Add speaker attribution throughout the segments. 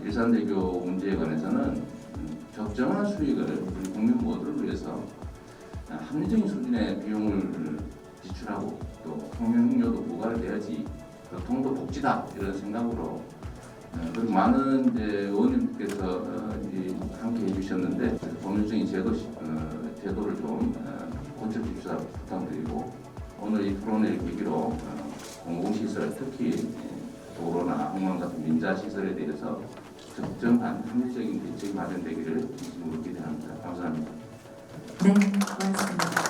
Speaker 1: 일산대교 문제에 관해서는 적정한 수익을 우리 국민 모두를 위해서 합리적인 수준의 비용을 지출하고 또 통행료도 부과를 해야지 교통도 복지다 이런 생각으로 그리고 많은 의원님께서 함께 해주셨는데 법률적인 제도를 좀 고쳐주시라 부탁드리고 오늘 이 토론을 계기로 공공시설 특히 도로나 항만 같은 민자시설에 대해서 적정한 합리적인 대책이 마련되기를 진심으로 기대합니다. 감사합니다.
Speaker 2: 네, 고맙습니다.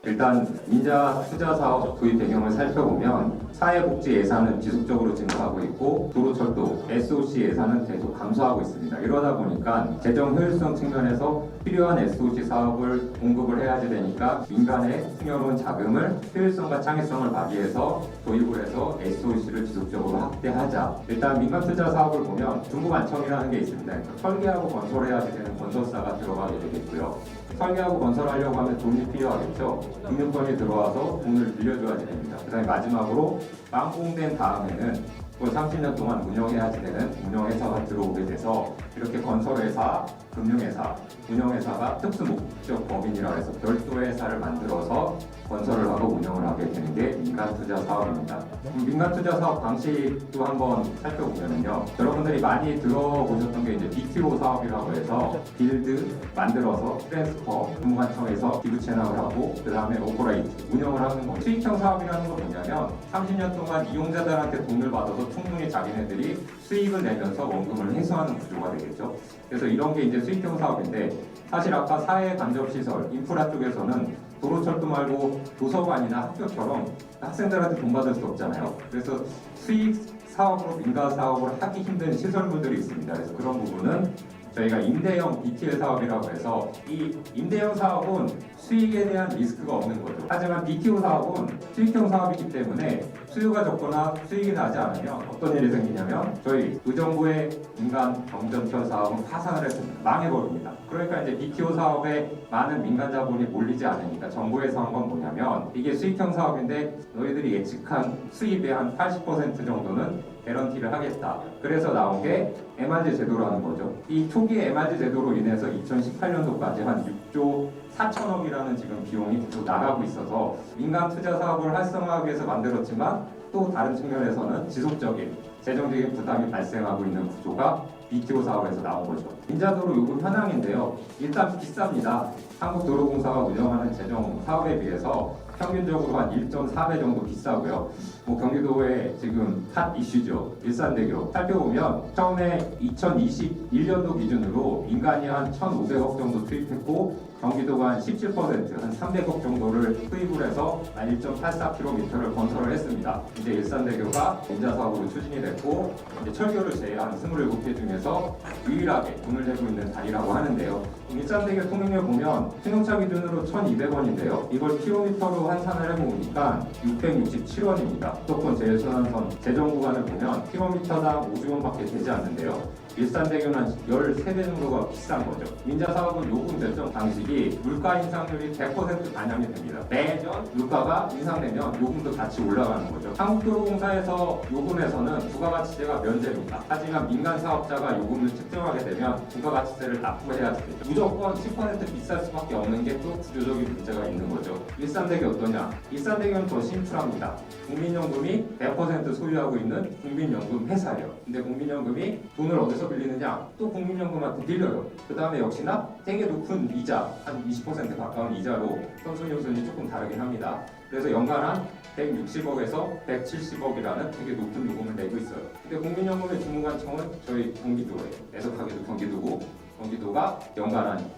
Speaker 3: 일단 민자 투자 사업 도입 배경을 살펴보면 사회복지 예산은 지속적으로 증가하고 있고 도로철도, SOC 예산은 계속 감소하고 있습니다. 이러다 보니까 재정 효율성 측면에서 필요한 SOC 사업을 공급을 해야지 되니까 민간의 풍요로운 자금을 효율성과 창의성을 발휘해서 도입을 해서 SOC를 지속적으로 확대하자. 일단 민간 투자 사업을 보면 중부관청이라는 게 있습니다. 그러니까 설계하고 건설해야지 되는 건설사가 들어가게 되겠고요. 설계하고 건설하려고 하면 돈이 필요하겠죠. 금융권이 들어와서 돈을 빌려줘야지 됩니다. 그 다음에 마지막으로 완공된 다음에는 30년 동안 운영해야지 되는 운영회사가 들어오게 돼서 이렇게 건설회사, 금융회사, 운영회사가 특수목적 법인이라고 해서 별도의 회사를 만들어서 건설을 하고 운영을 하게 되는 게 민간투자 사업입니다. 민간투자 사업 방식도 한번 살펴보면요. 여러분들이 많이 들어보셨던 게 이제 BTO 사업이라고 해서 빌드, 만들어서 트랜스퍼, 금관청에서 기부 채납을 하고 그 다음에 오퍼레이트, 운영을 하는 거예요. 수익형 사업이라는 건 뭐냐면 30년 동안 이용자들한테 돈을 받아서 충분히 자기네들이 수익을 내면서 원금을 회수하는 구조가 되겠죠. 그래서 이런 게 이제 수익형 사업인데 사실 아까 사회 간접시설, 인프라 쪽에서는 도로철도 말고 도서관이나 학교처럼 학생들한테 돈 받을 수 없잖아요. 그래서 수익 사업으로 민간 사업을 하기 힘든 시설물들이 있습니다. 그래서 그런 부분은 저희가 임대형 BTL 사업이라고 해서 이 임대형 사업은 수익에 대한 리스크가 없는 거죠. 하지만 BTO 사업은 수익형 사업이기 때문에 수요가 적거나 수익이 나지 않으면 어떤 일이 생기냐면 저희 의정부의 민간 경전철 사업은 파산을 했습니다. 망해버립니다. 그러니까 이제 BTO 사업에 많은 민간 자본이 몰리지 않으니까 정부에서 한 건 뭐냐면 이게 수익형 사업인데 너희들이 예측한 수입의 한 80% 정도는 개런티를 하겠다. 그래서 나온 게 MRG 제도라는 거죠. 이 초기 MRG 제도로 인해서 2018년도까지 한 6조 4천억이라는 지금 비용이 계속 나가고 있어서 민간 투자 사업을 활성화하기 위해서 만들었지만 또 다른 측면에서는 지속적인 재정적인 부담이 발생하고 있는 구조가 BTO 사업에서 나온 거죠. 민자도로 요금 현황인데요. 일단 비쌉니다. 한국도로공사가 운영하는 재정 사업에 비해서 평균적으로 한 1.4배 정도 비싸고요. 경기도의 지금 핫 이슈죠. 일산대교 살펴보면 처음에 2021년도 기준으로 민간이 한 1,500억 정도 투입했고 경기도가 한 17%, 한 300억 정도를 투입을 해서 한 1.84km를 건설을 했습니다. 이제 일산대교가 민자 사업으로 추진이 됐고 이제 철교를 제외한 27개 중에서 유일하게 돈을 내고 있는 다리라고 하는데요. 일산대교 통행료 보면 승용차 기준으로 1,200원인데요. 이걸 킬로미터로 환산을 해보니까 667원입니다. 수도권 제일순환선 재정 구간을 보면 킬로미터당 5주원밖에 되지 않는데요. 일산대교는 13배 정도가 비싼 거죠. 민자 사업은 요금 결정 방식이 물가 인상률이 100% 반영이 됩니다. 매년 물가가 인상되면 요금도 같이 올라가는 거죠. 한국도로공사에서 요금에서는 부가가치세가 면제입니다. 하지만 민간 사업자가 요금을 측정하게 되면 부가가치세를 납부해야 되죠. 무조건 10% 비쌀 수밖에 없는 게 또 구조적인 문제가 있는 거죠. 일산대교 어떠냐? 일산대교는 더 심플합니다. 국민연금이 100% 소유하고 있는 국민연금 회사예요. 근데 국민연금이 돈을 어디서 빌리느냐? 또 국민연금한테 빌려요. 그 다음에 역시나 되게 높은 이자, 한 20% 가까운 이자로 선순위순이 조금 다르긴 합니다. 그래서 연간 한 160억에서 170억이라는 되게 높은 요금을 내고 있어요. 근데 국민연금의 주무관청은 저희 경기도예요. 애석하게도 경기도고 경기도가 연간 한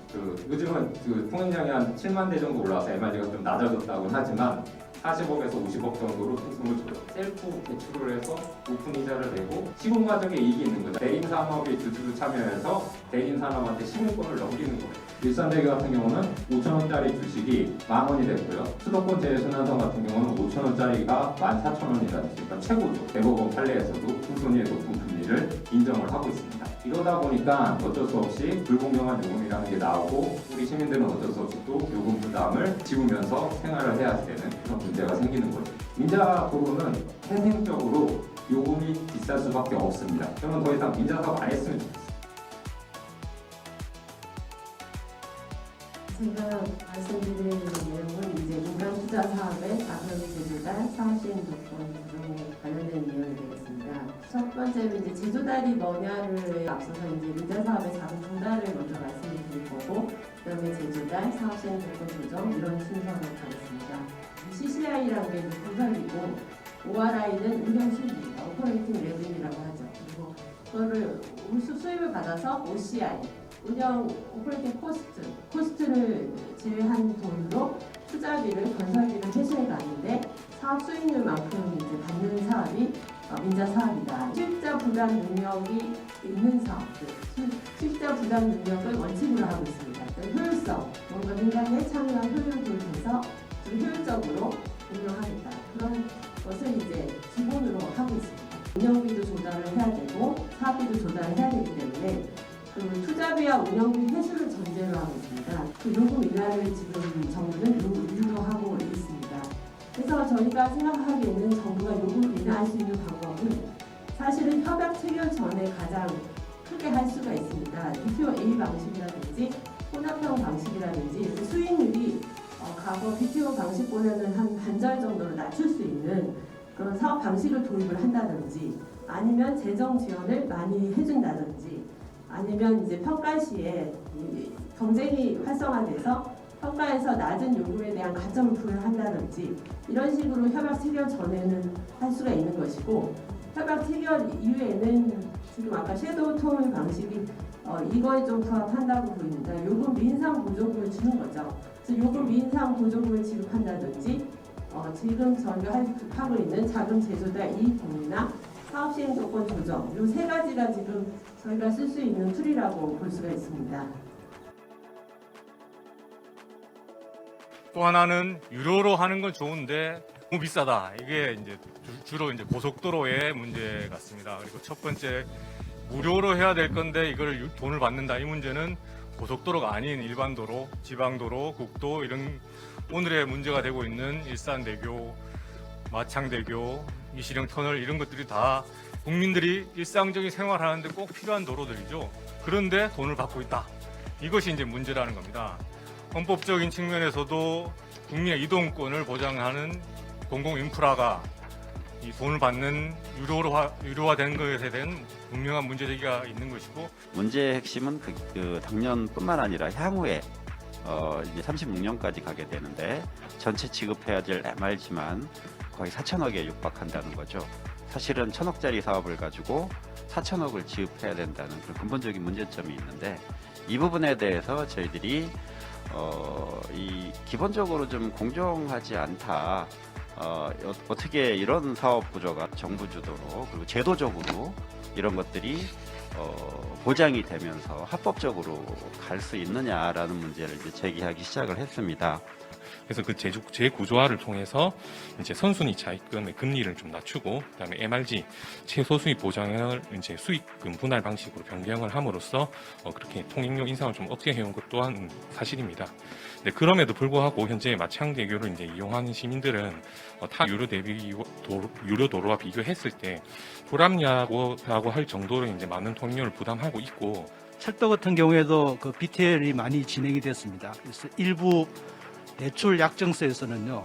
Speaker 3: 요즘은 통행량이 한 7만 대 정도 올라와서 MRG가 좀 낮아졌다고는 하지만 40억에서 50억 정도로 통수를 줘요. 셀프 대출을 해서 높은 이자를 내고 시공 과정에 이익이 있는 거죠. 대인 산업이 주주로 참여해서 대인 산업한테 시공권을 넘기는 거예요. 일산대교 같은 경우는 5,000원짜리 주식이 10,000원이 됐고요. 수도권 제일순환선 같은 경우는 5,000원짜리가 14,000원이라니까 최고죠. 대법원 판례에서도 풍선위의 높은 금리를 인정을 하고 있습니다. 이러다 보니까 어쩔 수 없이 불공정한 요금이라는 게 나오고 우리 시민들은 어쩔 수 없이 또 요금 부담을 지우면서 생활을 해야 되는 그런 문제가 생기는 거죠. 민자 도로는 태생적으로 요금이 비쌀 수밖에 없습니다. 그러면 더 이상 민자 사업 안 했으면 좋겠어요.
Speaker 4: 제가 말씀드리는 내용은 이제 민간 투자 사업의 자금 제조달 사업 시행 조건 조정에 관련된 내용이 되겠습니다. 첫 번째로 이제 제조달이 뭐냐를 앞서서 이제 민간 사업의 자금 조달을 먼저 말씀드릴 거고, 그다음에 제조달 사업 시행 조건 조정 이런 순서로 가겠습니다. CCI라는 게 이제 분석이고, ORI는 운영 수입입니다. 오퍼레이팅 레빈이라고 하죠. 그리고 그거를 수입을 받아서 OCI 운영 오퍼레이팅 코스트를 제외한 돈으로 투자비를 건설비를 회수해 가는데 사업 수익률만큼 이제 받는 사업이 민자 사업이다. 수익자 부담 능력이 있는 사업, 수익자 부담 능력을 원칙으로 하고 있습니다. 효율성, 뭔가 민간에 참여한 효율을 통해서 좀 효율적으로 운영하겠다. 그런 것을 이제 기본으로 하고 있습니다. 운영비도 조달을 해야 되고 사업비도 조달을 해야 되기 때문에 그 투자비와 운영비 회수를 전제로 하고 있습니다. 그 요금 인하를 지금 정부는 유도하고 있습니다. 그래서 저희가 생각하기에는 정부가 요금 인하할 수 있는 방법은 사실은 협약 체결 전에 가장 크게 할 수가 있습니다. BTO-A 방식이라든지 혼합형 방식이라든지 수익률이 과거 BTO 방식보다는 한 반절 정도로 낮출 수 있는 그런 사업 방식을 도입을 한다든지, 아니면 재정 지원을 많이 해준다든지, 아니면 이제 평가 시에 경쟁이 활성화돼서 평가에서 낮은 요금에 대한 가점을 부여한다든지, 이런 식으로 협약 체결 전에는 할 수가 있는 것이고, 협약 체결 이후에는 지금 아까 섀도우 톤 방식이 이거에 좀 부합한다고 보입니다. 요금 미인상 보조금을 주는 거죠. 그래서 요금 미인상 보조금을 지급한다든지, 지금 저희가 하고 있는 자금 제조달 이익 공유나 사업 시행 조건 조정, 이 세 가지가 지금 저희가 쓸 수 있는 툴이라고 볼 수가 있습니다.
Speaker 5: 또 하나는 유료로 하는 건 좋은데 너무 비싸다. 이게 이제 주로 이제 고속도로의 문제 같습니다. 그리고 첫 번째, 무료로 해야 될 건데 이걸 돈을 받는다. 이 문제는 고속도로가 아닌 일반 도로, 지방도로, 국도 이런 오늘의 문제가 되고 있는 일산대교, 마창대교, 이시령 터널 이런 것들이 다 국민들이 일상적인 생활하는데 꼭 필요한 도로들이죠. 그런데 돈을 받고 있다. 이것이 이제 문제라는 겁니다. 헌법적인 측면에서도 국민의 이동권을 보장하는 공공 인프라가 이 돈을 받는 유료화된 것에 대한 분명한 문제 제기가 있는 것이고,
Speaker 6: 문제의 핵심은 그 당년뿐만 아니라 향후에 이제 36년까지 가게 되는데 전체 지급해야 될 MRG만 거의 4천억에 육박한다는 거죠. 사실은 1,000억짜리 사업을 가지고 4천억을 지급해야 된다는 그런 근본적인 문제점이 있는데, 이 부분에 대해서 저희들이 이 기본적으로 좀 공정하지 않다. 어떻게 이런 사업 구조가 정부 주도로 그리고 제도적으로 이런 것들이 보장이 되면서 합법적으로 갈 수 있느냐라는 문제를 이제 제기하기 시작을 했습니다.
Speaker 7: 그래서 그 재구조화를 통해서 이제 선순위 차입금의 금리를 좀 낮추고, 그다음에 MRG 최소 수입 보장을 이제 수익금 분할 방식으로 변경을 함으로써 그렇게 통행료 인상을 좀 억제해온 것 또한 사실입니다. 네, 그럼에도 불구하고 현재 마창대교를 이제 이용하는 시민들은 타 유료 도로와 비교했을 때 불합리하고 할 정도로 이제 많은 통행료를 부담하고 있고,
Speaker 8: 철도 같은 경우에도 그 BTL이 많이 진행이 됐습니다. 그래서 일부 대출 약정서에서는요,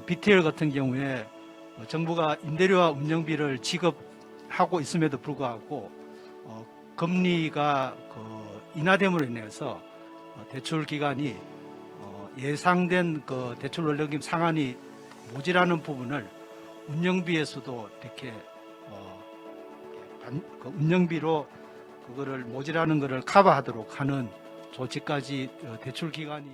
Speaker 8: BTL 같은 경우에 정부가 임대료와 운영비를 지급하고 있음에도 불구하고 금리가 인하됨으로 인해서 대출 기간이 예상된 그 대출 원료금 상한이 모자라는 부분을 운영비에서도 이렇게 운영비로 그거를 모자라는 것을 커버하도록 하는 조치까지 대출 기간이